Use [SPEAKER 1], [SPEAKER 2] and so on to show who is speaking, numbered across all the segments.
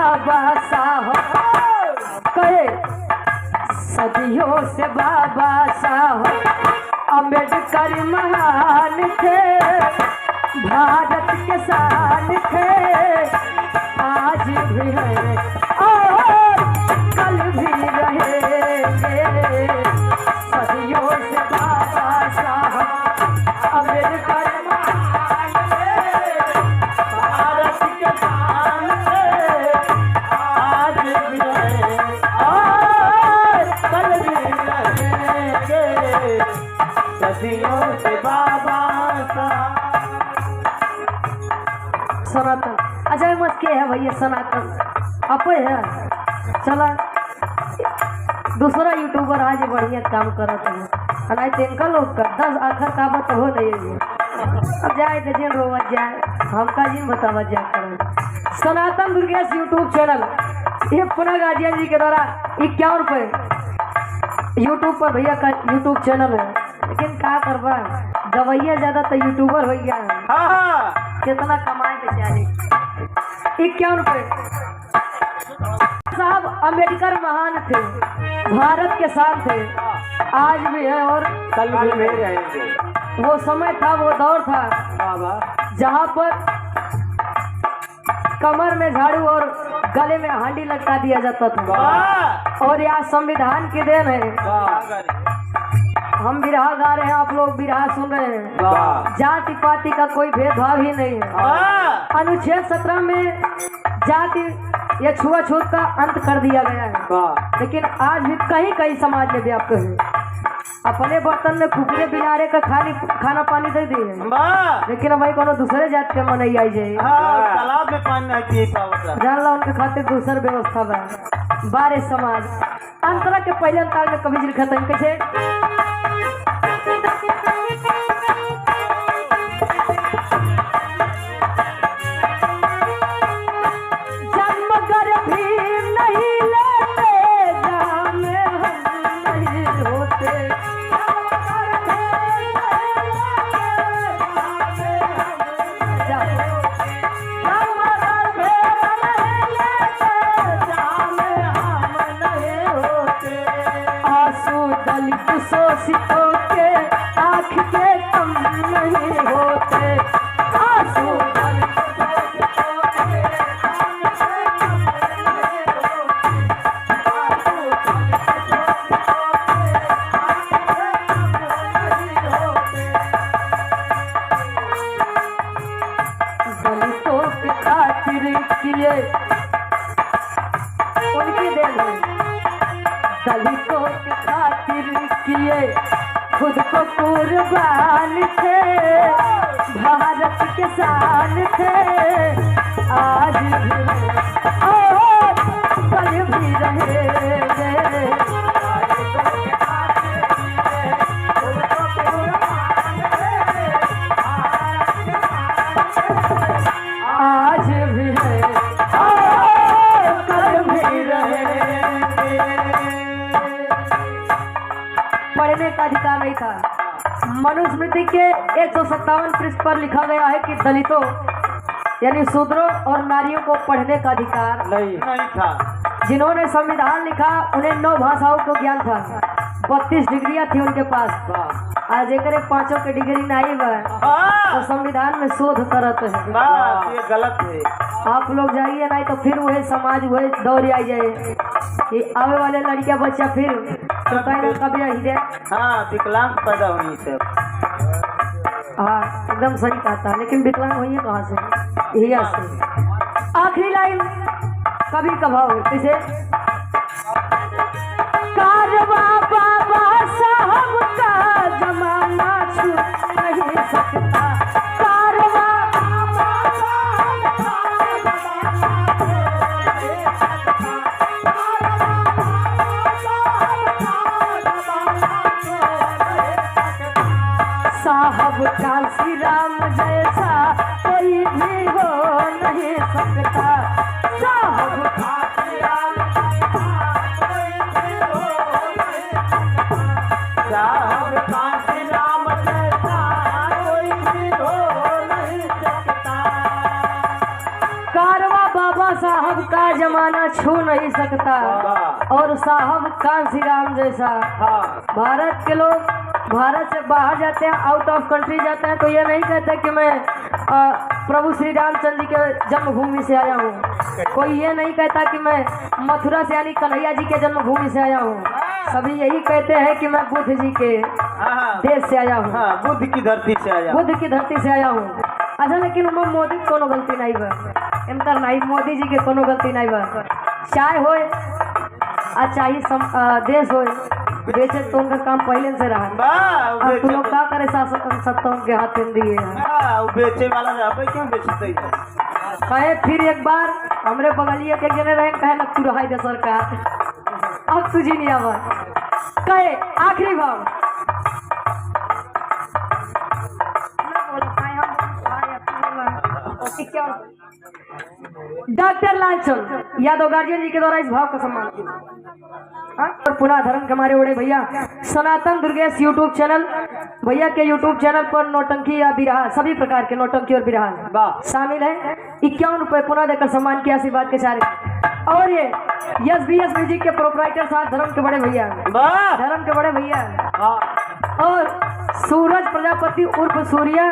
[SPEAKER 1] बाबा साहब कहे सदियों से बाबा साहब अम्बेडकर महान थे, भारत के शान थे, आज भी है और कल भी रहेंगे। सदियों से बाबा साहब अम्बेडकर महान थे, भारत के शान थे, आज भी है और कल भी रहेंगे। सदियों से बाबा साहब। सनातन अजय मत के है भैया, सनातन आप है। चला दूसरा यूट्यूबर आज बढ़िया काम करत है, नहीं तो इनका लोग कर 10 आखिर काबत हो नहीं है। अब जाए तो जिन रोवत जाए, हमका जिन बतावत जाए कर। सनातन दुर्गेश यूट्यूब चैनल ये पुनः गाजिया जी के द्वारा 51 रुपये यूट्यूब पर भैया का यूट्यूब चैनल है। लेकिन क्या करवा गवैया ज्यादा तो यूट्यूबर हो गया है। कितना कमाए बेचारे 51 रुपये। साहब अम्बेडकर महान थे, भारत के शान थे, आज भी है और कल भी रहेंगे। वो समय था, वो दौर था जहाँ पर कमर में झाड़ू और गले में हांडी लटका दिया जाता था। और यहाँ संविधान की देन है। हम बिरहा गा रहे हैं, आप लोग बिरहा सुन रहे हैं। जाति पाति का कोई भेदभाव ही नहीं है। अनुच्छेद 17 में जाति या छुआछूत का अंत कर दिया गया है। लेकिन आज भी कहीं कहीं समाज में व्याप्त है। अपने बर्तन में कुकरे बिनारे का खाना पानी दे दिए, लेकिन भाई कोनो दूसरे जात के मन आई जाए
[SPEAKER 2] तालाब में पानी नहीं पी पाता,
[SPEAKER 1] जान ला उनके खातिर दूसर व्यवस्था बा। बारे समाज अंतरा के पहले अंतर में कभी लिखा था कैसे शोषितों के आँख के कम नहीं होते। आंसू दलितों की खातिर किए उनकी देन है। दलितों की खातिर किए खुद को कुर्बान थे, भारत के शान थे, आज भी और कल भी रहेंगे। आज भी है और कल भी रहेंगे। पढ़ने का अधिकार नहीं था। मनुस्मृति के 157 पृष्ठ पर लिखा गया है कि दलितों यानी शूद्रों और नारियों को पढ़ने का अधिकार
[SPEAKER 2] नहीं था।
[SPEAKER 1] जिन्होंने संविधान लिखा उन्हें 9 भाषाओं को ज्ञान था, 32 डिग्रियां थी उनके पास। आज एक 5 के डिग्री नहीं बा तो संविधान में शोध करत है।
[SPEAKER 2] ये गलत है।
[SPEAKER 1] आप लोग जाइए नहीं तो फिर वही समाज वही दौड़ आई जाए कि आवे वाले लड़किया बच्चा फिर कभी आई दे।
[SPEAKER 2] हाँ विकलांग पैदा होनी से।
[SPEAKER 1] हाँ एकदम सही कहा था, लेकिन विकलांग हुई है कहाँ से? यही से। आखिरी लाइन कभी कभाव कैसे कारवा बाबा साहब का जमाना छूट नहीं सकता। कारवा साहब कांसी राम जैसा कोई भी हो नहीं सकता। साहब कांसी राम
[SPEAKER 2] साहब कांसी राम जैसा कोई भी हो नहीं सकता।
[SPEAKER 1] कारवा बाबा साहब अब का जमाना छू नहीं सकता और साहब कांसी राम जैसा।
[SPEAKER 2] हाँ
[SPEAKER 1] भारत के लोग भारत से बाहर जाते हैं, आउट ऑफ कंट्री जाते हैं, तो ये नहीं कहते कि मैं प्रभु श्री रामचंद्र जी के जन्मभूमि से आया हूँ। कोई ये नहीं कहता कि मैं मथुरा से यानी कन्हैया जी के जन्मभूमि से आया हूँ। सभी यही कहते हैं कि मैं बुद्ध जी के
[SPEAKER 2] हाँ
[SPEAKER 1] देश से आया हूँ,
[SPEAKER 2] हाँ, बुद्ध की धरती से आया।
[SPEAKER 1] बुद्ध की धरती से आया हूँ। अच्छा, लेकिन उनमें मोदी की कोनो गलती नहीं बा, इनकर नहीं, मोदी जी के कोनो गलती नहीं बा। चाहे होए चाहे देश होए बेचे तो उनका काम पहले से रहा।
[SPEAKER 2] वाह,
[SPEAKER 1] अब तुम लोग क्या करे सत्ता उनके हाथ में दिए हैं।
[SPEAKER 2] हाँ, वो बेचे वाला रहबे क्यों बेचते हैं?
[SPEAKER 1] कहे फिर एक बार हमरे बगलिए के जने रहे, कहे ना तू रहा दे सरकार, अब तुझी नहीं आवा। कहे आखिरी भाव डॉक्टर लालचंद यादव गार्जियन जी के द्वारा इस भाव का सम्मान किया। और पुनः धर्म के हमारे बड़े भैया सनातन दुर्गेश यूट्यूब चैनल, भैया के यूट्यूब चैनल पर नौटंकी या बिरहा सभी प्रकार के नौटंकी और बिरहा शामिल है। 51 रुपए पुनः देकर सम्मान किया आशीर्वाद के सारे। और ये SBS म्यूजिक के प्रोपराइटर साहब धर्म के बड़े भैया, धर्म के बड़े भैया। और सूरज प्रजापति उर्फ सूर्या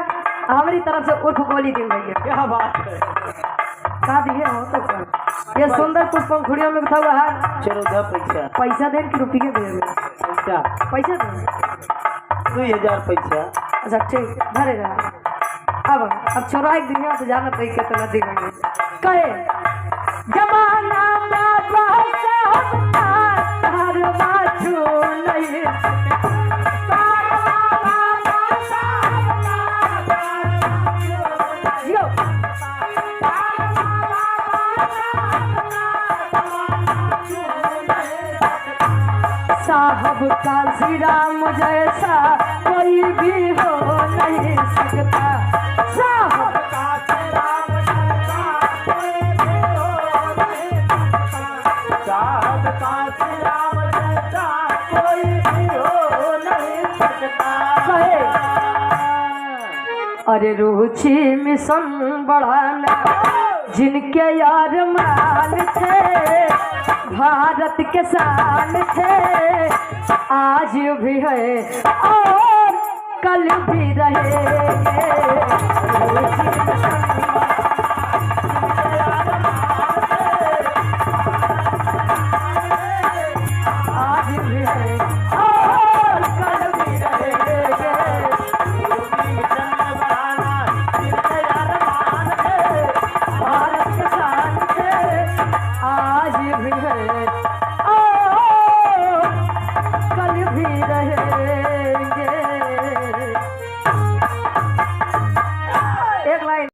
[SPEAKER 1] हमारी तरफ से उर्फ गोली दिन भैया।
[SPEAKER 2] क्या बात है,
[SPEAKER 1] का दिए हो तो ये सुंदर पुष्पंखुड़ियों में बिठा हुआ है।
[SPEAKER 2] चलो दे पैसा,
[SPEAKER 1] पैसा दे कि रुपये दे?
[SPEAKER 2] पैसा
[SPEAKER 1] पैसा दे
[SPEAKER 2] 2000 पैसा।
[SPEAKER 1] अच्छा ठीक, धरे रहा। अब छोरा एक दुनिया से जाना तो कितना नदी गई कहे जमाना साहब कांसी राम जैसा कोई भी हो नहीं सकता। साहब कांसी राम जैसा कोई भी हो नहीं सकता।
[SPEAKER 2] साहब कांसी राम जैसा कोई भी हो नहीं सकता।
[SPEAKER 1] अरे रुचि मिशन बढ़ाना जिनके यार मान थे, भारत के शान थे, आज भी है और कल भी रहेंगे। आज भी है